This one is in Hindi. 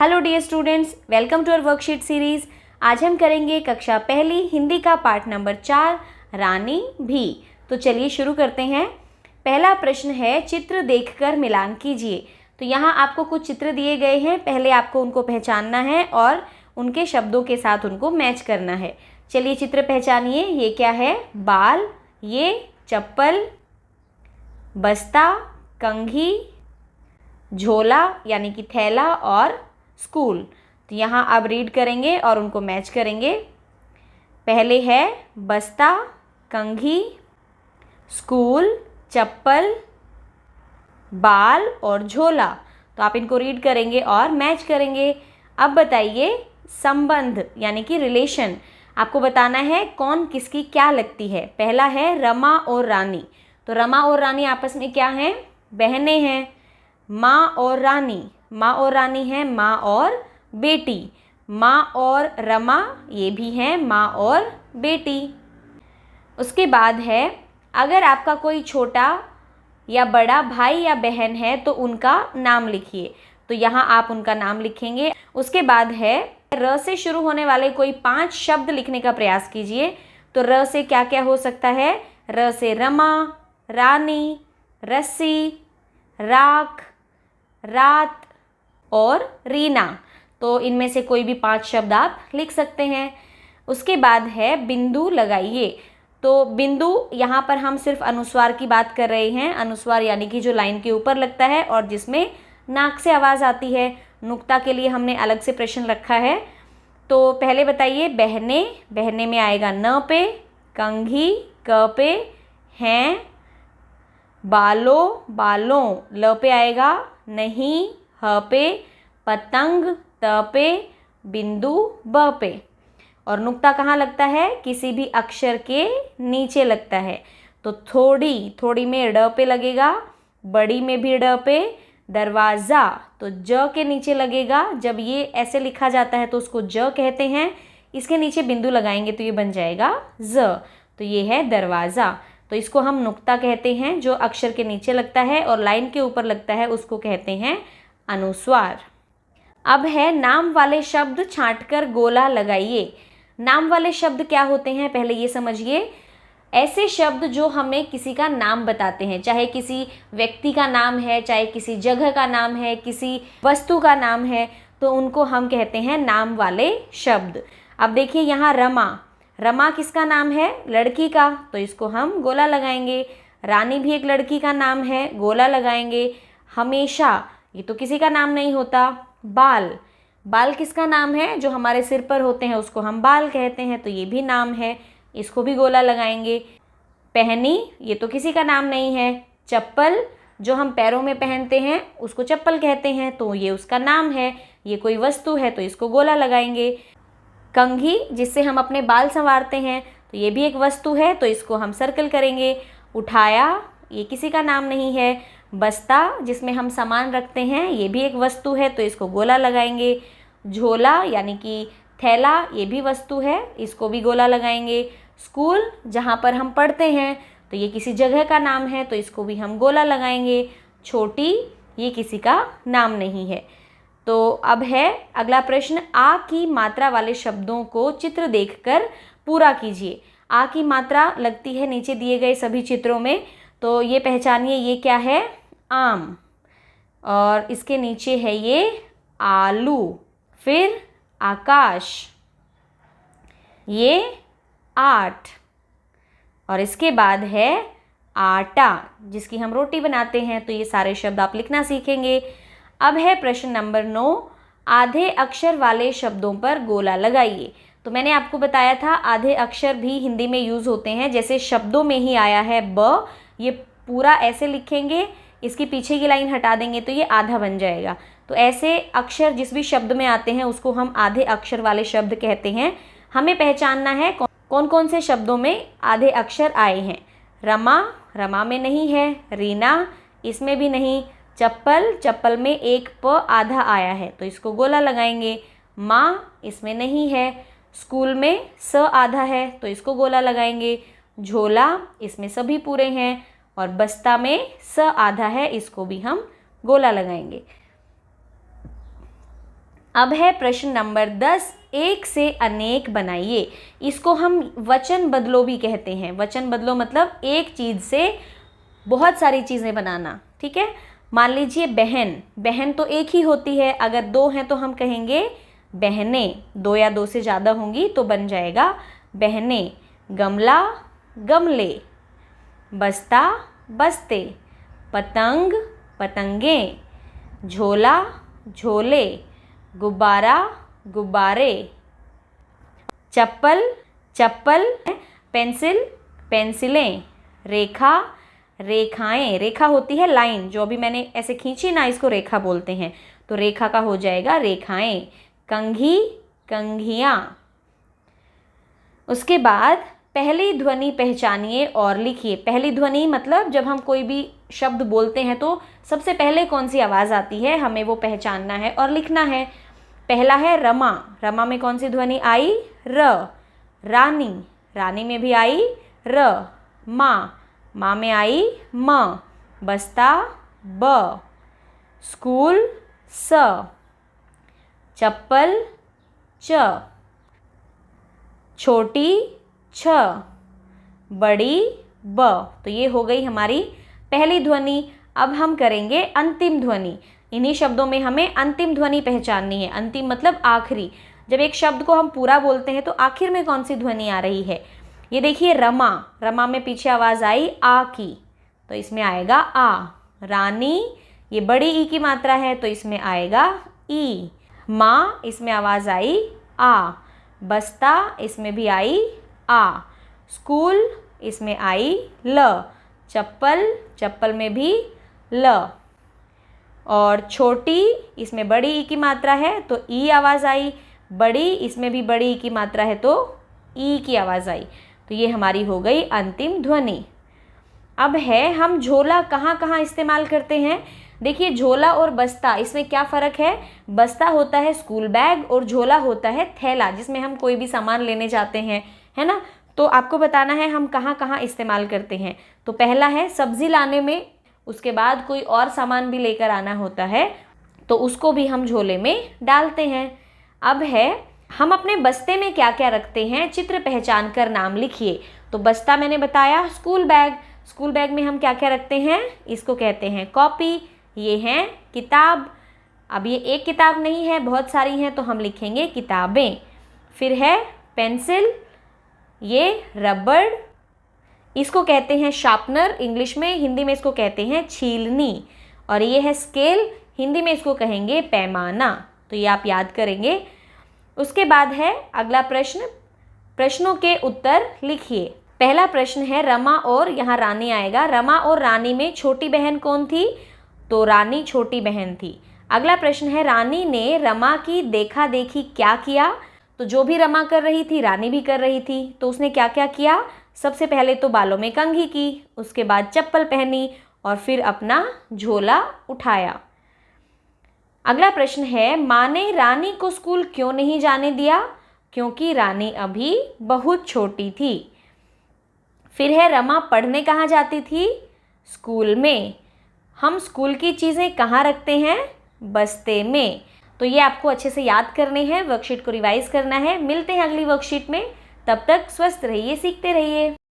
Hello dear students, welcome to our worksheet series. आज हम करेंगे कक्षा पहली हिंदी का पार्ट नंबर 4 रानी भी। तो चलिए शुरू करते हैं। पहला प्रश्न है, चित्र देखकर मिलान कीजिए। तो यहाँ आपको कुछ चित्र दिए गए हैं, पहले आपको उनको पहचानना है और उनके शब्दों के साथ उनको मैच करना है। चलिए चित्र पहचानिए। ये क्या है? बाल, ये चप्पल, बस्ता, कंघी, झोला यानी कि थैला और स्कूल। तो यहाँ आप रीड करेंगे और उनको मैच करेंगे। पहले है बस्ता, कंघी, स्कूल, चप्पल, बाल और झोला। तो आप इनको रीड करेंगे और मैच करेंगे। अब बताइए संबंध यानी कि रिलेशन। आपको बताना है कौन किसकी क्या लगती है। पहला है रमा और रानी। तो रमा और रानी आपस में क्या हैं? बहनें हैं। माँ और रानी, माँ और रानी हैं माँ और बेटी। माँ और रमा ये भी हैं माँ और बेटी। उसके बाद है, अगर आपका कोई छोटा या बड़ा भाई या बहन है तो उनका नाम लिखिए। तो यहाँ आप उनका नाम लिखेंगे। उसके बाद है, र से शुरू होने वाले कोई 5 शब्द लिखने का प्रयास कीजिए। तो र से क्या क्या हो सकता है? र से रमा, रानी, रस्सी, राख, रात और रीना। तो इनमें से कोई भी 5 शब्द आप लिख सकते हैं। उसके बाद है बिंदु लगाइए। तो बिंदु यहाँ पर हम सिर्फ अनुस्वार की बात कर रहे हैं। अनुस्वार यानी कि जो लाइन के ऊपर लगता है और जिसमें नाक से आवाज़ आती है। नुक्ता के लिए हमने अलग से प्रश्न रखा है। तो पहले बताइए बहने, बहने में आएगा न पे, कंघी क पे, हैं, बालों, बालों ल पे आएगा, नहीं ह पे, पतंग त पे, बिंदु ब पे। और नुक्ता कहाँ लगता है? किसी भी अक्षर के नीचे लगता है। तो थोड़ी, थोड़ी में ड पे लगेगा, बड़ी में भी ड पे। दरवाज़ा तो ज के नीचे लगेगा। जब ये ऐसे लिखा जाता है तो उसको ज कहते हैं। इसके नीचे बिंदु लगाएंगे तो ये बन जाएगा ज। तो ये है दरवाज़ा। तो इसको हम नुक्ता कहते हैं। जो अक्षर के नीचे लगता है और लाइन के ऊपर लगता है उसको कहते हैं अनुस्वार। अब है नाम वाले शब्द छांटकर गोला लगाइए। नाम वाले शब्द क्या होते हैं पहले ये समझिए। ऐसे शब्द जो हमें किसी का नाम बताते हैं, चाहे किसी व्यक्ति का नाम है, चाहे किसी जगह का नाम है, किसी वस्तु का नाम है, तो उनको हम कहते हैं नाम वाले शब्द। अब देखिए यहाँ रमा, रमा किसका नाम है? लड़की का। तो इसको हम गोला लगाएंगे। रानी भी एक लड़की का नाम है, गोला लगाएंगे। हमेशा ये तो किसी का नाम नहीं होता। बाल, बाल किसका नाम है? जो हमारे सिर पर होते हैं उसको हम बाल कहते हैं, तो ये भी नाम है, इसको भी गोला लगाएंगे। पहनी, ये तो किसी का नाम नहीं है। चप्पल, जो हम पैरों में पहनते हैं उसको चप्पल कहते हैं, तो ये उसका नाम है, ये कोई वस्तु है, तो इसको गोला लगाएंगे। कंघी, जिससे हम अपने बाल संवारते हैं, तो ये भी एक वस्तु है, तो इसको हम सर्कल करेंगे। उठाया, ये किसी का नाम नहीं है। बस्ता, जिसमें हम सामान रखते हैं, ये भी एक वस्तु है, तो इसको गोला लगाएंगे। झोला यानी कि थैला, ये भी वस्तु है, इसको भी गोला लगाएंगे। स्कूल, जहाँ पर हम पढ़ते हैं, तो ये किसी जगह का नाम है, तो इसको भी हम गोला लगाएंगे। छोटी, ये किसी का नाम नहीं है। तो अब है अगला प्रश्न, आ की मात्रा वाले शब्दों को चित्र देखकर पूरा कीजिए। आ की मात्रा लगती है नीचे दिए गए सभी चित्रों में। तो ये पहचानिए, ये क्या है? आम। और इसके नीचे है ये आलू, फिर आकाश, ये 8, और इसके बाद है आटा, जिसकी हम रोटी बनाते हैं। तो ये सारे शब्द आप लिखना सीखेंगे। अब है प्रश्न नंबर 9, आधे अक्षर वाले शब्दों पर गोला लगाइए। तो मैंने आपको बताया था आधे अक्षर भी हिंदी में यूज़ होते हैं। जैसे शब्दों में ही आया है ब, ये पूरा ऐसे लिखेंगे, इसकी पीछे की लाइन हटा देंगे तो ये आधा बन जाएगा। तो ऐसे अक्षर जिस भी शब्द में आते हैं उसको हम आधे अक्षर वाले शब्द कहते हैं। हमें पहचानना है कौन कौन से शब्दों में आधे अक्षर आए हैं। रमा, रमा में नहीं है। रीना, इसमें भी नहीं। चप्पल, चप्पल में एक प आधा आया है, तो इसको गोला लगाएंगे। माँ, इसमें नहीं है। स्कूल में स आधा है, तो इसको गोला लगाएंगे। झोला, इसमें सभी पूरे हैं। और बस्ता में स आधा है, इसको भी हम गोला लगाएंगे। अब है प्रश्न नंबर 10, एक से अनेक बनाइए। इसको हम वचन बदलो भी कहते हैं। वचन बदलो मतलब एक चीज़ से बहुत सारी चीज़ें बनाना, ठीक है। मान लीजिए बहन, बहन तो एक ही होती है, अगर दो हैं तो हम कहेंगे बहनें, दो या दो से ज़्यादा होंगी तो बन जाएगा बहनें। गमला, गमले, बस्ता, बस्ते, पतंग, पतंगें, झोला, झोले, गुब्बारा, गुब्बारे, चप्पल, चप्पल, पेंसिल, पेंसिलें, रेखा, रेखाएं, रेखा होती है लाइन, जो अभी मैंने ऐसे खींची ना, इसको रेखा बोलते हैं, तो रेखा का हो जाएगा रेखाएं। कंघी, कंघियाँ। उसके बाद पहली ध्वनि पहचानिए और लिखिए। पहली ध्वनि मतलब जब हम कोई भी शब्द बोलते हैं तो सबसे पहले कौन सी आवाज़ आती है, हमें वो पहचानना है और लिखना है। पहला है रमा, रमा में कौन सी ध्वनि आई, र। रानी, रानी में भी आई र। माँ, माँ में आई म। बस्ता, ब। स्कूल, स। चप्पल, च। छोटी, छ। बड़ी, ब। तो ये हो गई हमारी पहली ध्वनि। अब हम करेंगे अंतिम ध्वनि। इन्हीं शब्दों में हमें अंतिम ध्वनि पहचाननी है। अंतिम मतलब आखिरी। जब एक शब्द को हम पूरा बोलते हैं तो आखिर में कौन सी ध्वनि आ रही है। ये देखिए रमा, रमा में पीछे आवाज़ आई आ की, तो इसमें आएगा आ। रानी, ये बड़ी ई की मात्रा है तो इसमें आएगा ई। माँ, इसमें आवाज़ आई आ। बस्ता, इसमें भी आई आ। स्कूल, इसमें आई ल। चप्पल, चप्पल में भी ल। और छोटी, इसमें बड़ी ई की मात्रा है तो ई आवाज़ आई। बड़ी, इसमें भी बड़ी ई की मात्रा है तो ई की आवाज़ आई। तो ये हमारी हो गई अंतिम ध्वनि। अब है हम झोला कहाँ कहाँ इस्तेमाल करते हैं। देखिए झोला और बस्ता, इसमें क्या फ़र्क है। बस्ता होता है स्कूल बैग और झोला होता है थैला, जिसमें हम कोई भी सामान लेने जाते हैं, है ना। तो आपको बताना है हम कहाँ कहाँ इस्तेमाल करते हैं। तो पहला है सब्ज़ी लाने में, उसके बाद कोई और सामान भी लेकर आना होता है तो उसको भी हम झोले में डालते हैं। अब है हम अपने बस्ते में क्या क्या रखते हैं, चित्र पहचान कर नाम लिखिए। तो बस्ता मैंने बताया, स्कूल बैग, स्कूल बैग में हम क्या क्या रखते हैं, इसको कहते हैं कॉपी। ये हैं किताब, अब ये एक किताब नहीं है, बहुत सारी हैं तो हम लिखेंगे किताबें। फिर है पेंसिल, ये रबड़, इसको कहते हैं शार्पनर इंग्लिश में, हिंदी में इसको कहते हैं छीलनी। और ये है स्केल, हिंदी में इसको कहेंगे पैमाना। तो ये आप याद करेंगे। उसके बाद है अगला प्रश्न, प्रश्नों के उत्तर लिखिए। पहला प्रश्न है रमा और, यहाँ रानी आएगा, रमा और रानी में छोटी बहन कौन थी, तो रानी छोटी बहन थी। अगला प्रश्न है रानी ने रमा की देखा देखी क्या किया, तो जो भी रमा कर रही थी रानी भी कर रही थी, तो उसने क्या क्या किया। सबसे पहले तो बालों में कंघी की, उसके बाद चप्पल पहनी और फिर अपना झोला उठाया। अगला प्रश्न है माँ ने रानी को स्कूल क्यों नहीं जाने दिया, क्योंकि रानी अभी बहुत छोटी थी। फिर है रमा पढ़ने कहाँ जाती थी, स्कूल में। हम स्कूल की चीज़ें कहाँ रखते हैं, बस्ते में। तो ये आपको अच्छे से याद करने हैं, वर्कशीट को रिवाइज करना है। मिलते हैं अगली वर्कशीट में, तब तक स्वस्थ रहिए, सीखते रहिए।